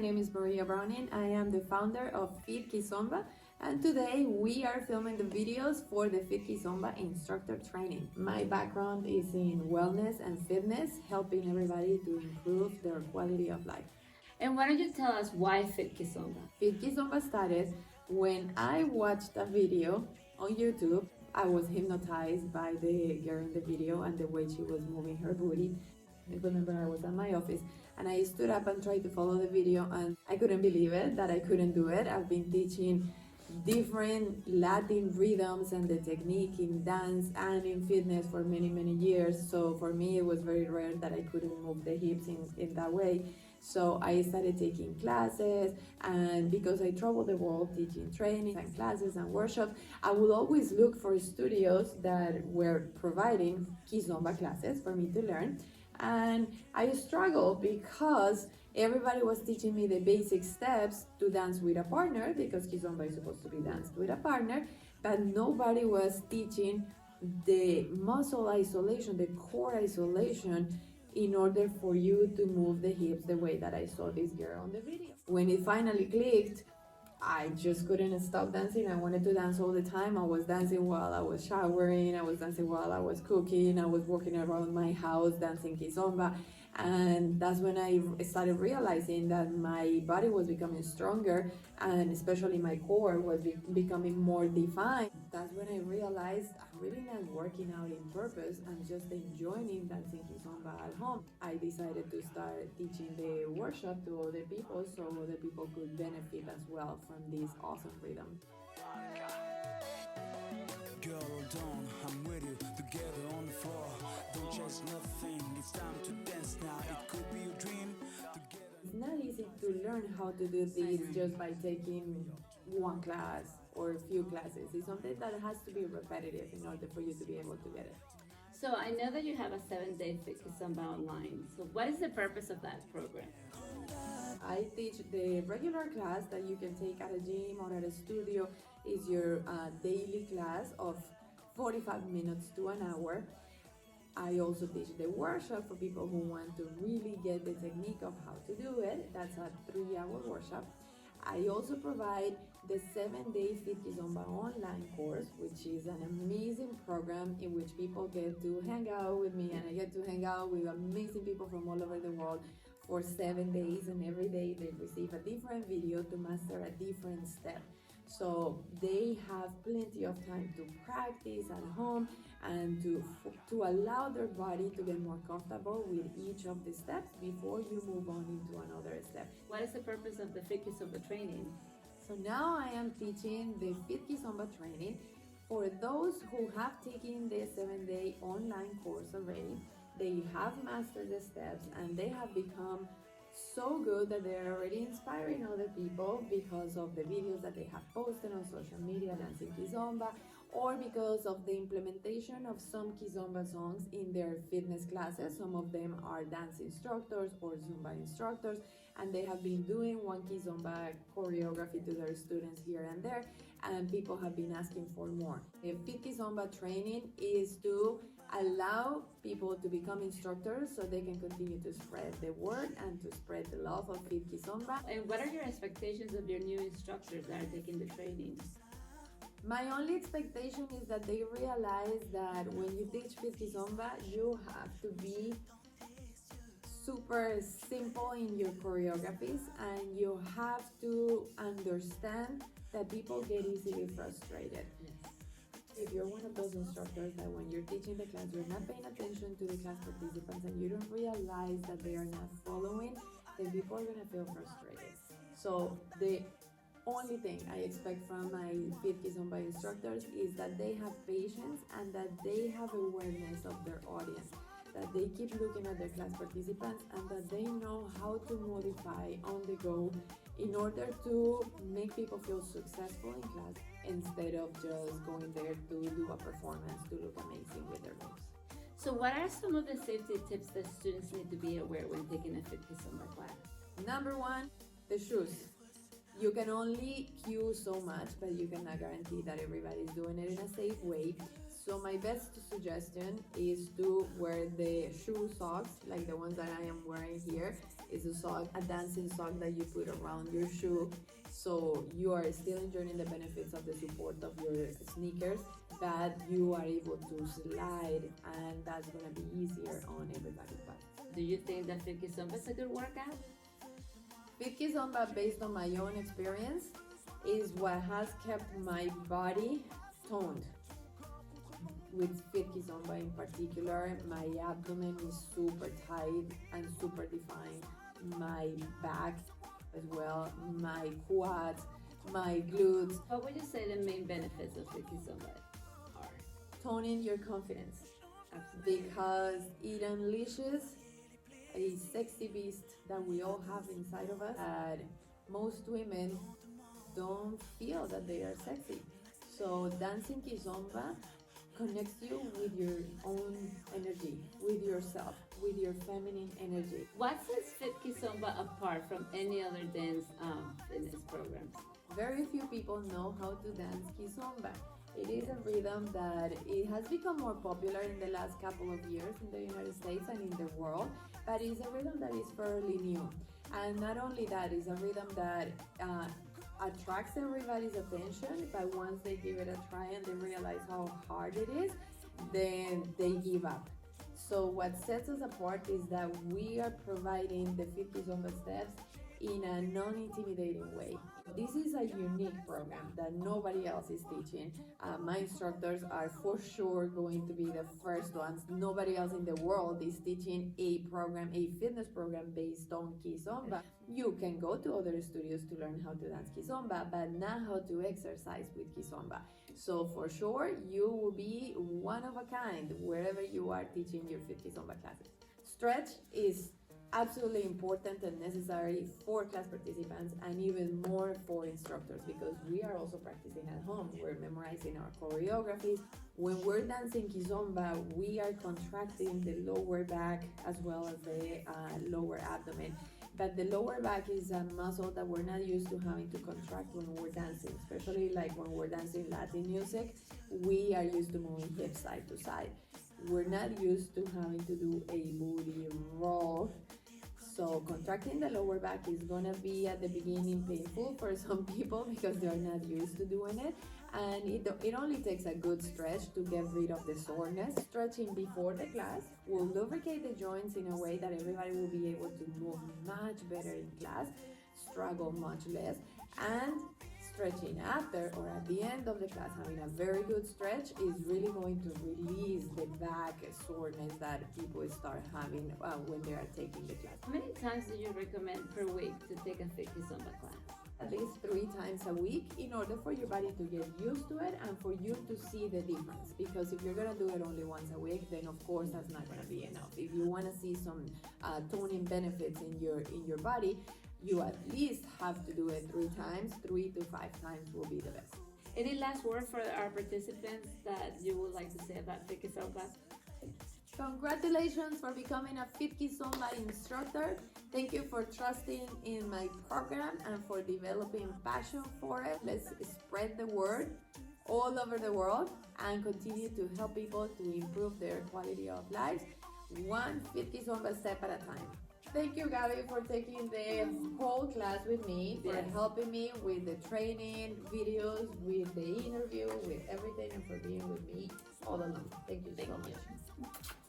name is Maria Browning. I am the founder of Fit Kizomba, and today we are filming the videos for the Fit Kizomba Instructor training. My background is in wellness and fitness, helping everybody to improve their quality of life. And why don't you tell us why Fit Kizomba? Fit Kizomba started when I watched a video on YouTube. I was hypnotized by the girl in the video and the way she was moving her booty. I remember I was at my office and I stood up and tried to follow the video, and I couldn't believe it that I couldn't do it. I've been teaching different Latin rhythms and the technique in dance and in fitness for many years, so for me it was very rare that I couldn't move the hips in that way. So I started taking classes, and because I travel the world teaching training and classes and workshops, I would always look for studios that were providing Kizomba classes for me to learn. And I struggled because everybody was teaching me the basic steps to dance with a partner, because Kizomba is supposed to be danced with a partner, but nobody was teaching the muscle isolation, the core isolation, in order for you to move the hips the way that I saw this girl on the video. When it finally clicked, I just couldn't stop dancing. I wanted to dance all the time. I was dancing while I was showering, I was dancing while I was cooking, I was walking around my house dancing Kizomba. And that's when I started realizing that my body was becoming stronger, and especially my core was becoming more defined. That's when I realized I'm really not working out in purpose, I'm just enjoying dancing Kizomba at home. I decided to start teaching the workshop to other people so other people could benefit as well from this awesome rhythm. Girl, hold on, I'm with you, together on the floor. Don't chase nothing, it's time to dance now. It could be your dream. It's not easy to learn how to do this just by taking one class or a few classes. It's something that has to be repetitive in order for you to be able to get it. So I know that you have a 7-day Fit Kizomba online. So what is the purpose of that program? I teach the regular class that you can take at a gym or at a studio. Is your daily class of 45 minutes to an hour. I also teach the workshop for people who want to really get the technique of how to do it. That's a 3-hour workshop. I also provide the 7-day Fit Kizomba online course, which is an amazing program in which people get to hang out with me, and I get to hang out with amazing people from all over the world for 7 days, and every day they receive a different video to master a different step. So they have plenty of time to practice at home and to allow their body to get more comfortable with each of the steps before you move on into another step. What is the purpose of the Fit Kizomba training? So now I am teaching the Fit Kizomba training for those who have taken the 7-day online course already. They have mastered the steps and they have become so good that they're already inspiring other people because of the videos that they have posted on social media dancing Kizomba, or because of the implementation of some Kizomba songs in their fitness classes. Some of them are dance instructors or Zumba instructors, and they have been doing one Kizomba choreography to their students here and there, and people have been asking for more. The Fit Kizomba training is to allow people to become instructors so they can continue to spread the word and to spread the love of Fit Kizomba. And what are your expectations of your new instructors that are taking the training? My only expectation is that they realize that when you teach Fit Kizomba, you have to be super simple in your choreographies, and you have to understand that people get easily frustrated. If you're one of those instructors that when you're teaching the class, you're not paying attention to the class participants and you don't realize that they are not following, then people are going to feel frustrated. So the only thing I expect from my Fit Kizomba instructors is that they have patience and that they have awareness of their audience, that they keep looking at their class participants and that they know how to modify on the go in order to make people feel successful in class instead of just going there to do a performance to look amazing with their moves. So what are some of the safety tips that students need to be aware when taking a Fit Kizomba class? Number one, the shoes. You can only cue so much, but you cannot guarantee that everybody's doing it in a safe way. So my best suggestion is to wear the shoe socks, like the ones that I am wearing here, It's a sock, a dancing sock that you put around your shoe, so you are still enjoying the benefits of the support of your sneakers, but you are able to slide, and that's gonna be easier on everybody's body. Do you think that Fit Kizomba is a good workout? Fit Kizomba, based on my own experience, is what has kept my body toned. With Fit Kizomba in particular, my abdomen is super tight and super defined. My back as well, my quads, my glutes. What would you say the main benefits of Fit Kizomba are? Toning your confidence, Absolutely. because it unleashes a sexy beast that we all have inside of us, that most women don't feel that they are sexy. So dancing Kizomba connects you with your own energy, with yourself, with your feminine energy. What sets Fit Kizomba apart from any other dance fitness programs? Very few people know how to dance Kizomba. It is a rhythm that it has become more popular in the last couple of years in the United States and in the world, but it's a rhythm that is fairly new. And not only that, it's a rhythm that attracts everybody's attention, but once they give it a try and they realize how hard it is, then they give up. So what sets us apart is that we are providing the Fit Kizomba steps in a non-intimidating way. This is a unique program that nobody else is teaching. My instructors are for sure going to be the first ones. Nobody else in the world is teaching a program, a fitness program based on Kizomba. You can go to other studios to learn how to dance Kizomba, but not how to exercise with Kizomba. So for sure, you will be one of a kind wherever you are teaching your Fit Kizomba classes. Stretch is absolutely important and necessary for class participants, and even more for instructors, because we are also practicing at home. We're memorizing our choreographies. When we're dancing Kizomba, we are contracting the lower back as well as the lower abdomen. But the lower back is a muscle that we're not used to having to contract when we're dancing, especially like when we're dancing Latin music. We are used to moving hips side to side. We're not used to having to do a booty roll. So contracting the lower back is gonna be at the beginning painful for some people because they're not used to doing it. And it only takes a good stretch to get rid of the soreness. Stretching before the class will lubricate the joints in a way that everybody will be able to move much better in class, struggle much less, and stretching after or at the end of the class, having a very good stretch is really going to release the back soreness that people start having when they are taking the class. How many times do you recommend per week to take a Fit Kizomba class? At least 3 times a week, in order for your body to get used to it and for you to see the difference. Because if you're gonna do it only once a week, then of course that's not gonna be enough. If you wanna see some toning benefits in your body, you at least have to do it 3 times. 3 to 5 times will be the best. Any last word for our participants that you would like to say about Fit Kizomba? Congratulations for becoming a Fit Kizomba instructor. Thank you for trusting in my program and for developing passion for it. Let's spread the word all over the world and continue to help people to improve their quality of lives, one Fit Kizomba step at a time. Thank you, Gabby, for taking the whole class with me, for helping me with the training, videos, with the interview, with everything, and for being with me all along. Thank you so much.